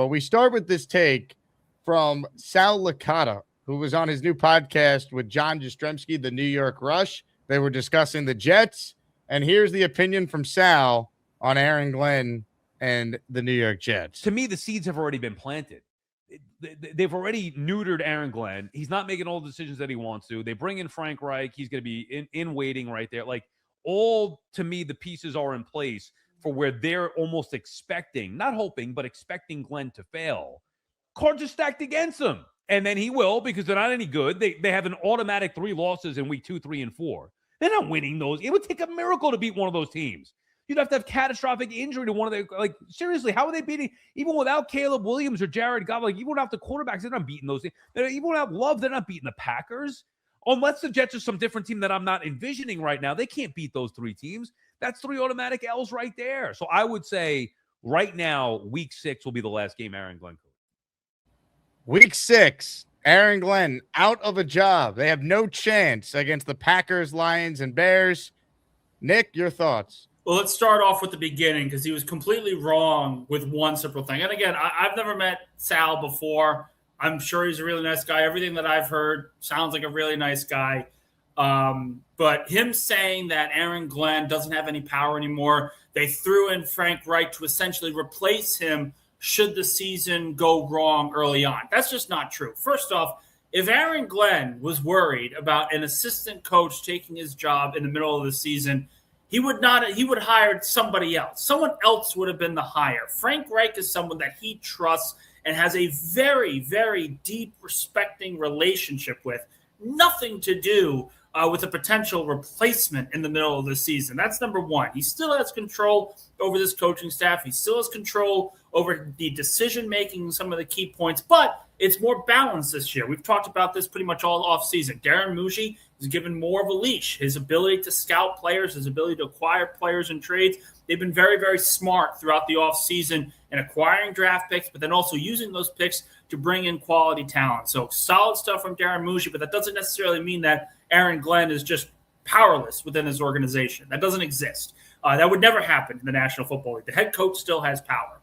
but we start with this take from Sal Licata, who was on his new podcast with John Jastrzemski, the New York Rush. They were discussing the Jets, and here's the opinion from Sal on Aaron Glenn and the New York Jets. To me, the seeds have already been planted. They've already neutered Aaron Glenn. He's not making all the decisions that he wants to. They bring in Frank Reich. He's going to be in waiting right there. Like, all, to me, the pieces are in place for where they're almost expecting, not hoping, but expecting Glenn to fail. Cards are stacked against him. And then he will, because they're not any good. They have an automatic 3 losses in week 2, 3, and 4. They're not winning those. It would take a miracle to beat one of those teams. You'd have to have catastrophic injury to one of the, like, seriously, how are they beating, even without Caleb Williams or Jared Goff, like, even without the quarterbacks, they're not beating those teams. Even without Love, they're not beating the Packers. Unless the Jets are some different team that I'm not envisioning right now, they can't beat those 3 teams. That's 3 automatic L's right there. So I would say right now, week 6 will be the last game Aaron Glenn coached. Week 6, Aaron Glenn out of a job. They have no chance against the Packers, Lions, and Bears. Nick, your thoughts? Well, let's start off with the beginning, because he was completely wrong with one simple thing. And again, I've never met Sal before. I'm sure he's a really nice guy. Everything that I've heard sounds like a really nice guy. But him saying that Aaron Glenn doesn't have any power anymore, they threw in Frank Reich to essentially replace him should the season go wrong early on. That's just not true. First off, if Aaron Glenn was worried about an assistant coach taking his job in the middle of the season, he would hire somebody else. Someone else would have been the hire. Frank Reich is someone that he trusts and has a very, very deep, respecting relationship with. Nothing to do with a potential replacement in the middle of the season. That's number one. He still has control over this coaching staff. He still has control over the decision-making, some of the key points, but it's more balanced this year. We've talked about this pretty much all offseason. Darren Muji is given more of a leash. His ability to scout players, his ability to acquire players in trades, they've been very, very smart throughout the offseason in acquiring draft picks, but then also using those picks to bring in quality talent. So solid stuff from Darren Muji, but that doesn't necessarily mean that Aaron Glenn is just powerless within his organization. That doesn't exist. That would never happen in the National Football League. The head coach still has power,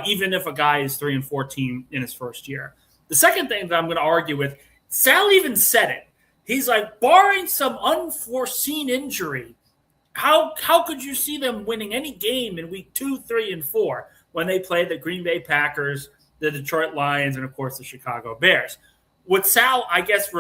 even if a guy is 3-14 in his first year. The second thing that I'm going to argue with, Sal even said it. He's like, barring some unforeseen injury, how could you see them winning any game in week 2, 3, and 4 when they play the Green Bay Packers, the Detroit Lions, and, of course, the Chicago Bears? What Sal, I guess,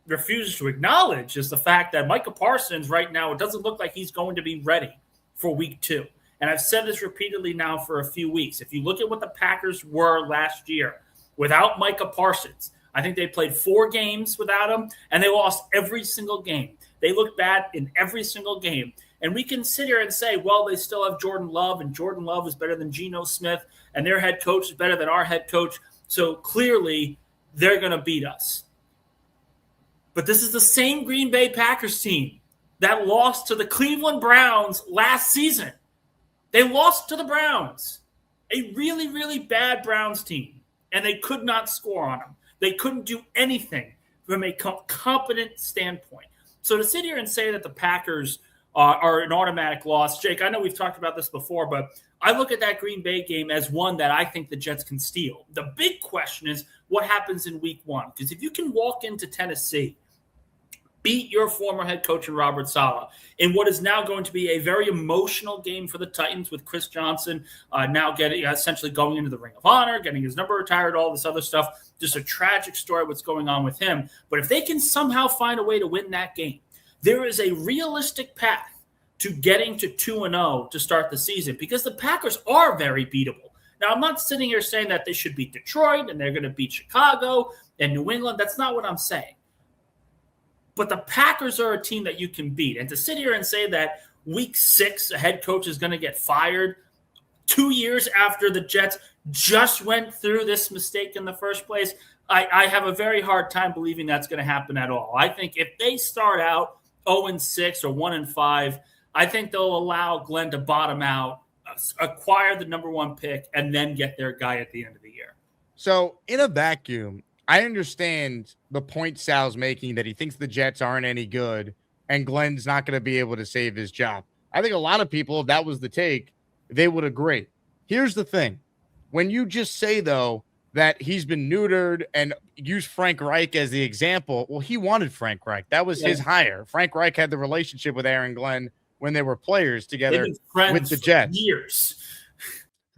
refuses to acknowledge is the fact that Micah Parsons right now, it doesn't look like he's going to be ready for week 2. And I've said this repeatedly now for a few weeks. If you look at what the Packers were last year without Micah Parsons, I think they played 4 games without him, and they lost every single game. They looked bad in every single game. And we can sit here and say, well, they still have Jordan Love, and Jordan Love is better than Geno Smith, and their head coach is better than our head coach. So clearly they're going to beat us. But this is the same Green Bay Packers team that lost to the Cleveland Browns last season. They lost to the Browns, a really, really bad Browns team, and they could not score on them. They couldn't do anything from a competent standpoint. So to sit here and say that the Packers are an automatic loss, Jake, I know we've talked about this before, but I look at that Green Bay game as one that I think the Jets can steal. The big question is what happens in week 1? Because if you can walk into Tennessee, beat your former head coach in Robert Saleh in what is now going to be a very emotional game for the Titans with Chris Johnson now getting essentially going into the Ring of Honor, getting his number retired, all this other stuff. Just a tragic story what's going on with him. But if they can somehow find a way to win that game, there is a realistic path to getting to 2-0 to start the season because the Packers are very beatable. Now, I'm not sitting here saying that they should beat Detroit and they're going to beat Chicago and New England. That's not what I'm saying. But the Packers are a team that you can beat. And to sit here and say that week 6, a head coach is going to get fired 2 years after the Jets just went through this mistake in the first place, I have a very hard time believing that's going to happen at all. I think if they start out 0-6 or 1-5, I think they'll allow Glenn to bottom out, acquire the number 1 pick, and then get their guy at the end of the year. So in a vacuum, I understand the point Sal's making that he thinks the Jets aren't any good and Glenn's not going to be able to save his job. I think a lot of people, if that was the take, they would agree. Here's the thing. When you just say, though, that he's been neutered and use Frank Reich as the example, well, he wanted Frank Reich. That was his hire. Frank Reich had the relationship with Aaron Glenn when they were players together with the Jets. Years.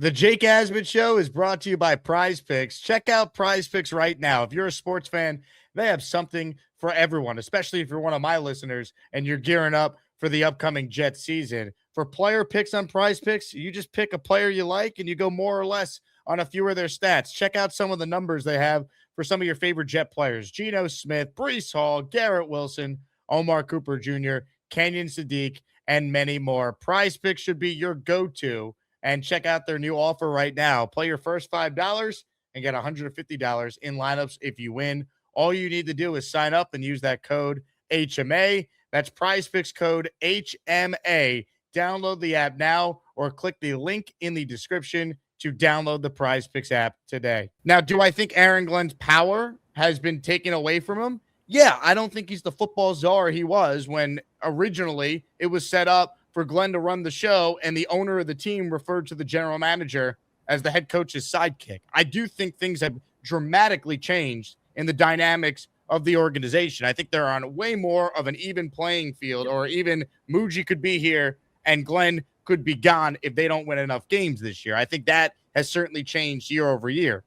The Jake Asman Show is brought to you by PrizePicks. Check out PrizePicks right now. If you're a sports fan, they have something for everyone, especially if you're one of my listeners and you're gearing up for the upcoming Jets season. For player picks on PrizePicks, you just pick a player you like and you go more or less on a few of their stats. Check out some of the numbers they have for some of your favorite Jet players: Geno Smith, Breece Hall, Garrett Wilson, Omar Cooper Jr., Kenyon Sadiq, and many more. PrizePicks should be your go-to, and check out their new offer right now. Play your first $5 and get $150 in lineups if you win. All you need to do is sign up and use that code HMA. That's PrizePicks code HMA. Download the app now or click the link in the description to download the PrizePicks app today. Now, do I think Aaron Glenn's power has been taken away from him? Yeah, I don't think he's the football czar he was when originally it was set up for Glenn to run the show and the owner of the team referred to the general manager as the head coach's sidekick. I do think things have dramatically changed in the dynamics of the organization. I think they're on way more of an even playing field, or even Muji could be here and Glenn could be gone if they don't win enough games this year. I think that has certainly changed year over year.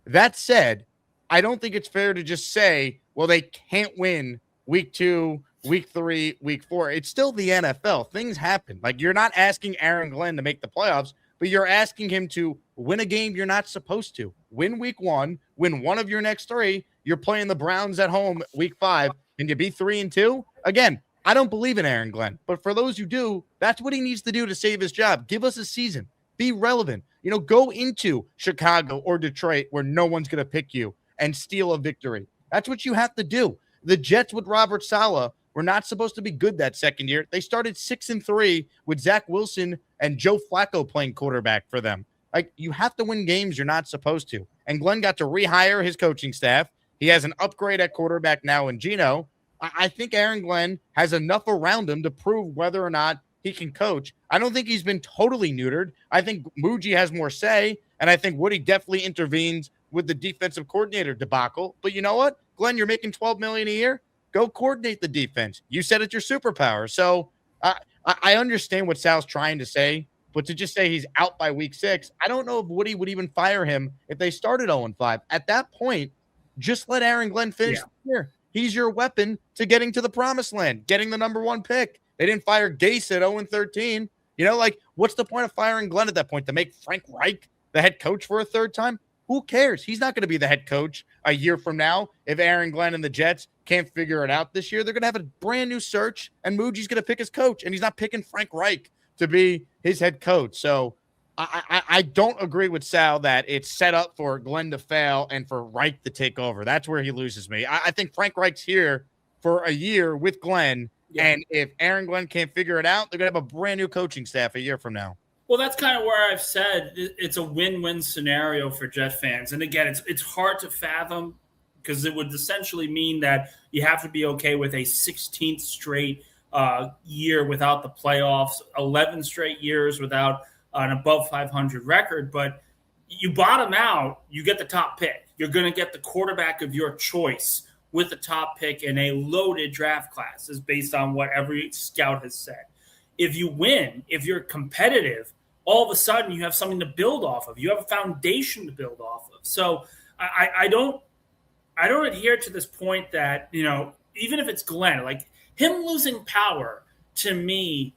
That said, I don't think it's fair to just say, well, they can't win week 2, week 3, week 4. It's still the NFL. Things happen. Like, you're not asking Aaron Glenn to make the playoffs, but you're asking him to win a game you're not supposed to. Win week 1, win one of your next 3. You're playing the Browns at home week 5, and you be 3-2. Again, I don't believe in Aaron Glenn, but for those who do, that's what he needs to do to save his job. Give us a season. Be relevant. Go into Chicago or Detroit where no one's going to pick you and steal a victory. That's what you have to do. The Jets with Robert Saleh were not supposed to be good that second year. They started 6-3 with Zach Wilson and Joe Flacco playing quarterback for them. Like, you have to win games you're not supposed to. And Glenn got to rehire his coaching staff. He has an upgrade at quarterback now in Geno. I think Aaron Glenn has enough around him to prove whether or not he can coach. I don't think he's been totally neutered. I think Muji has more say, and I think Woody definitely intervenes with the defensive coordinator debacle. But you know what, Glenn, you're making $12 million a year. Go coordinate the defense. You said it's your superpower. So I understand what Sal's trying to say, but to just say he's out by week 6, I don't know if Woody would even fire him if they started 0-5. At that point, just let Aaron Glenn finish the year. He's your weapon to getting to the promised land, getting the number 1 pick. They didn't fire Gase at 0-13. What's the point of firing Glenn at that point? To make Frank Reich the head coach for a third time? Who cares? He's not going to be the head coach a year from now. If Aaron Glenn and the Jets can't figure it out this year, they're going to have a brand new search, and Muji's going to pick his coach, and he's not picking Frank Reich to be his head coach. So I don't agree with Sal that it's set up for Glenn to fail and for Reich to take over. That's where he loses me. I think Frank Reich's here for a year with Glenn, and if Aaron Glenn can't figure it out, they're going to have a brand new coaching staff a year from now. Well, that's kind of where I've said it's a win-win scenario for Jet fans. And again, it's hard to fathom because it would essentially mean that you have to be okay with a 16th straight year without the playoffs, 11 straight years without an above 500 record. But you bottom out, you get the top pick. You're going to get the quarterback of your choice with the top pick in a loaded draft class, is based on what every scout has said. If you win, if you're competitive, all of a sudden you have something to build off of. You have a foundation to build off of. So I don't adhere to this point that, even if it's Glenn, like him losing power to me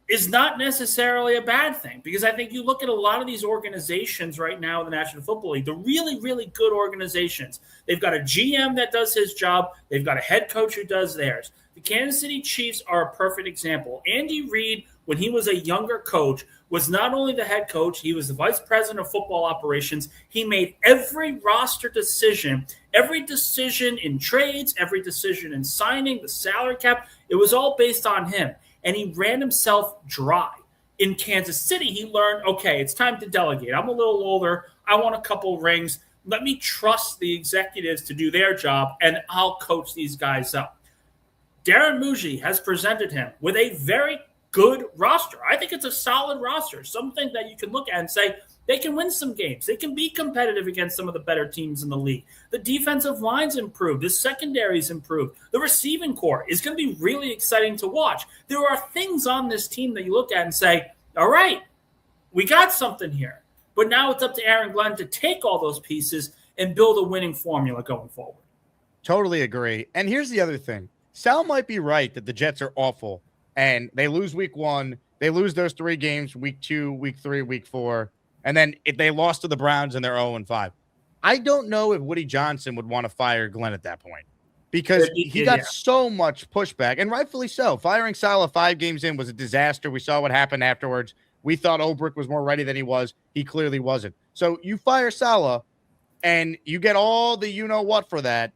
is not necessarily a bad thing, because I think you look at a lot of these organizations right now in the National Football League, the really, really good organizations. They've got a GM that does his job. They've got a head coach who does theirs. The Kansas City Chiefs are a perfect example. Andy Reid, when he was a younger coach, was not only the head coach, he was the vice president of football operations. He made every roster decision, every decision in trades, every decision in signing, the salary cap. It was all based on him. And he ran himself dry. In Kansas City, he learned, okay, it's time to delegate. I'm a little older. I want a couple rings. Let me trust the executives to do their job, and I'll coach these guys up. Darren Muji has presented him with a very good roster. I think it's a solid roster, something that you can look at and say, They can win some games. They can be competitive against some of the better teams in the league. The defensive line's improved. The secondary's improved. The receiving core is going to be really exciting to watch. There are things on this team that you look at and say, all right, we got something here. But now it's up to Aaron Glenn to take all those pieces and build a winning formula going forward. Totally agree. And here's the other thing. Sal might be right that the Jets are awful and they lose week 1. They lose those 3 games, week 2, week 3, week 4. And then if they lost to the Browns and they're 0-5. I don't know if Woody Johnson would want to fire Glenn at that point because he got so much pushback, and rightfully so. Firing Saleh 5 games in was a disaster. We saw what happened afterwards. We thought Ulbrich was more ready than he was. He clearly wasn't. So you fire Saleh and you get all the you-know-what for that.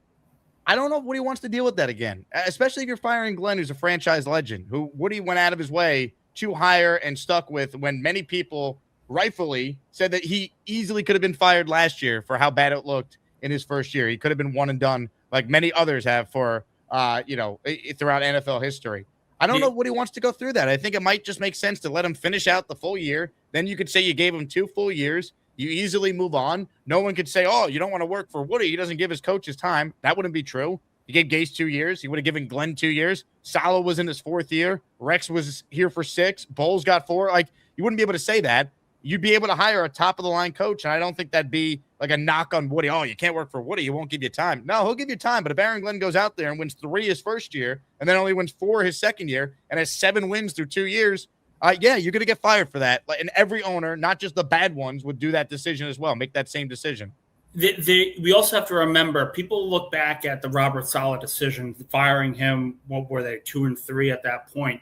I don't know if Woody wants to deal with that again, especially if you're firing Glenn, who's a franchise legend, who Woody went out of his way to hire and stuck with when many people rightfully said that he easily could have been fired last year for how bad it looked in his first year. He could have been one and done like many others have for, throughout NFL history. I don't know what he wants to go through that. I think it might just make sense to let him finish out the full year. Then you could say you gave him 2 full years. You easily move on. No one could say, oh, you don't want to work for Woody. He doesn't give his coaches time. That wouldn't be true. He gave Gase 2 years. He would have given Glenn 2 years. Saleh was in his 4th year. Rex was here for 6. Bowles got 4. Like, you wouldn't be able to say that. You'd be able to hire a top-of-the-line coach, and I don't think that'd be like a knock on Woody. Oh, you can't work for Woody. He won't give you time. No, he'll give you time, but if Aaron Glenn goes out there and wins 3 his first year and then only wins 4 his second year and has 7 wins through 2 years, you're going to get fired for that. And every owner, not just the bad ones, would do that decision as well, make that same decision. We also have to remember, people look back at the Robert Saleh decision, firing him, what were they, 2 and 3 at that point.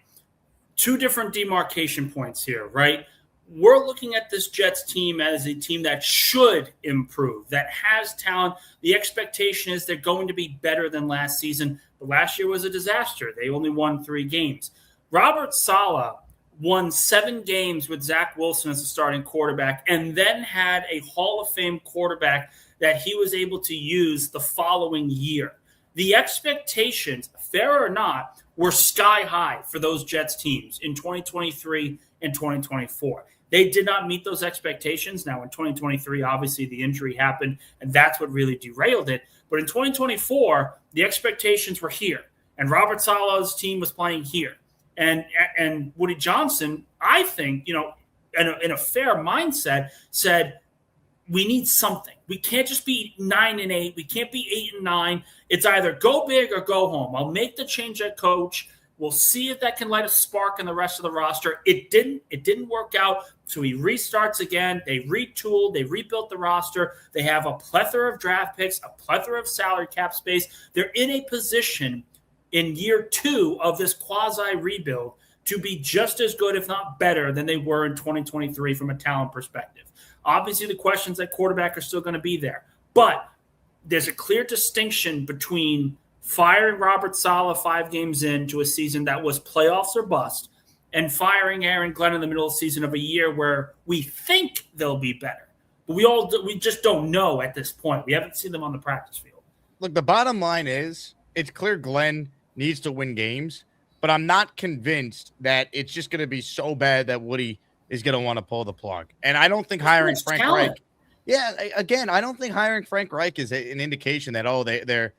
2 different demarcation points here, right? We're looking at this Jets team as a team that should improve, that has talent. The expectation is they're going to be better than last season. But last year was a disaster. They only won 3 games. Robert Saleh won 7 games with Zach Wilson as a starting quarterback and then had a Hall of Fame quarterback that he was able to use the following year. The expectations, fair or not, were sky high for those Jets teams in 2023 and 2024. They did not meet those expectations. Now, in 2023, obviously, the injury happened, and that's what really derailed it. But in 2024, the expectations were here, and Robert Saleh's team was playing here. And Woody Johnson, I think, in a fair mindset, said, we need something. We can't just be 9-8. We can't be 8-9. It's either go big or go home. I'll make the change at coach. We'll see if that can light a spark in the rest of the roster. It didn't work out. So he restarts again. They retooled. They rebuilt the roster. They have a plethora of draft picks, a plethora of salary cap space. They're in a position in year 2 of this quasi-rebuild to be just as good, if not better, than they were in 2023 from a talent perspective. Obviously, the questions at quarterback are still going to be there. But there's a clear distinction between firing Robert Saleh 5 games into a season that was playoffs or bust and firing Aaron Glenn in the middle of the season of a year where we think they'll be better. But we just don't know at this point. We haven't seen them on the practice field. Look, the bottom line is it's clear Glenn needs to win games, but I'm not convinced that it's just going to be so bad that Woody is going to want to pull the plug. And I don't think hiring Frank Reich. Yeah, again, I don't think hiring Frank Reich is an indication that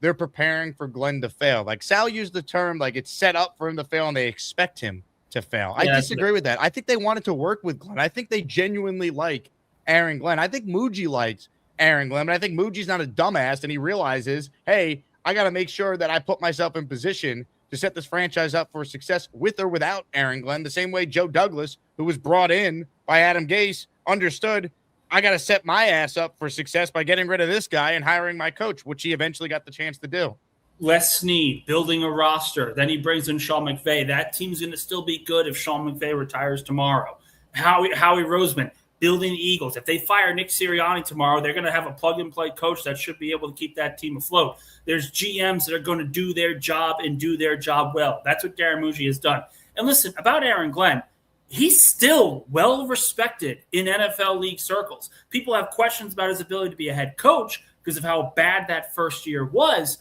they're preparing for Glenn to fail. Like Sal used the term like it's set up for him to fail and they expect him to fail. I disagree with that. I think they wanted to work with Glenn. I think they genuinely like Aaron Glenn. I think Muji likes Aaron Glenn, but I think Muji's not a dumbass and he realizes, hey, I got to make sure that I put myself in position to set this franchise up for success with or without Aaron Glenn. The same way Joe Douglas, who was brought in by Adam Gase, understood I got to set my ass up for success by getting rid of this guy and hiring my coach, which he eventually got the chance to do. Les Snead building a roster. Then he brings in Sean McVay. That team's going to still be good if Sean McVay retires tomorrow. Howie Roseman building the Eagles. If they fire Nick Sirianni tomorrow, they're going to have a plug-and-play coach that should be able to keep that team afloat. There's GMs that are going to do their job and do their job well. That's what Darren Muji has done. And listen, about Aaron Glenn, he's still well-respected in NFL league circles. People have questions about his ability to be a head coach because of how bad that first year was,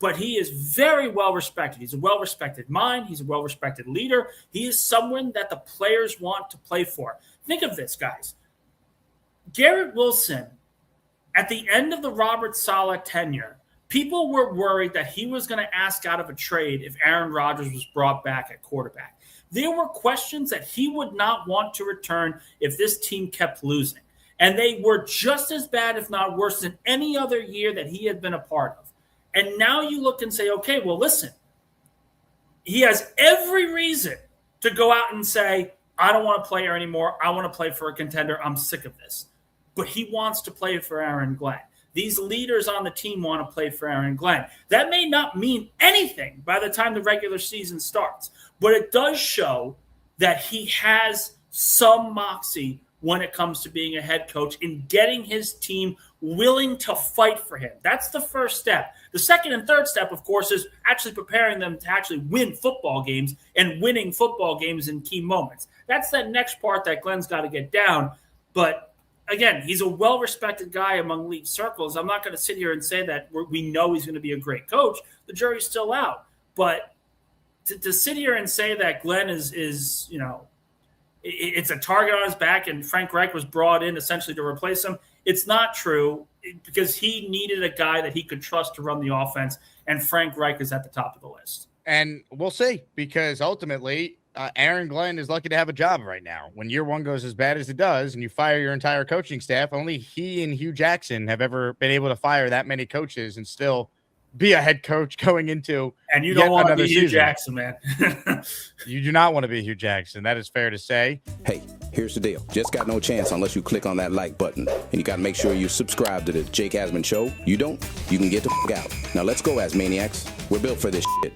but he is very well-respected. He's a well-respected mind. He's a well-respected leader. He is someone that the players want to play for. Think of this, guys. Garrett Wilson, at the end of the Robert Saleh tenure, people were worried that he was going to ask out of a trade if Aaron Rodgers was brought back at quarterback. There were questions that he would not want to return if this team kept losing. And they were just as bad, if not worse, than any other year that he had been a part of. And now you look and say, okay, well, listen, he has every reason to go out and say, I don't want to play here anymore. I want to play for a contender. I'm sick of this. But he wants to play for Aaron Glenn. These leaders on the team want to play for Aaron Glenn. That may not mean anything by the time the regular season starts, but it does show that he has some moxie when it comes to being a head coach in getting his team willing to fight for him. That's the first step. The second and third step, of course, is actually preparing them to actually win football games and winning football games in key moments. That's that next part that Glenn's got to get down. But again, he's a well-respected guy among league circles. I'm not going to sit here and say that we know he's going to be a great coach. The jury's still out. But to sit here and say that Glenn is it's a target on his back and Frank Reich was brought in essentially to replace him, it's not true because he needed a guy that he could trust to run the offense, and Frank Reich is at the top of the list. And we'll see, because ultimately Aaron Glenn is lucky to have a job right now. When year one goes as bad as it does and you fire your entire coaching staff, only he and Hugh Jackson have ever been able to fire that many coaches and still be a head coach going into. And you don't want to be Hugh Jackson, man. You do not want to be Hugh Jackson. That is fair to say. Hey, here's the deal. Just got no chance unless you click on that like button. And you got to make sure you subscribe to the Jake Asman Show. You don't, you can get the f*** out. Now let's go, Asmaniacs. We're built for this shit.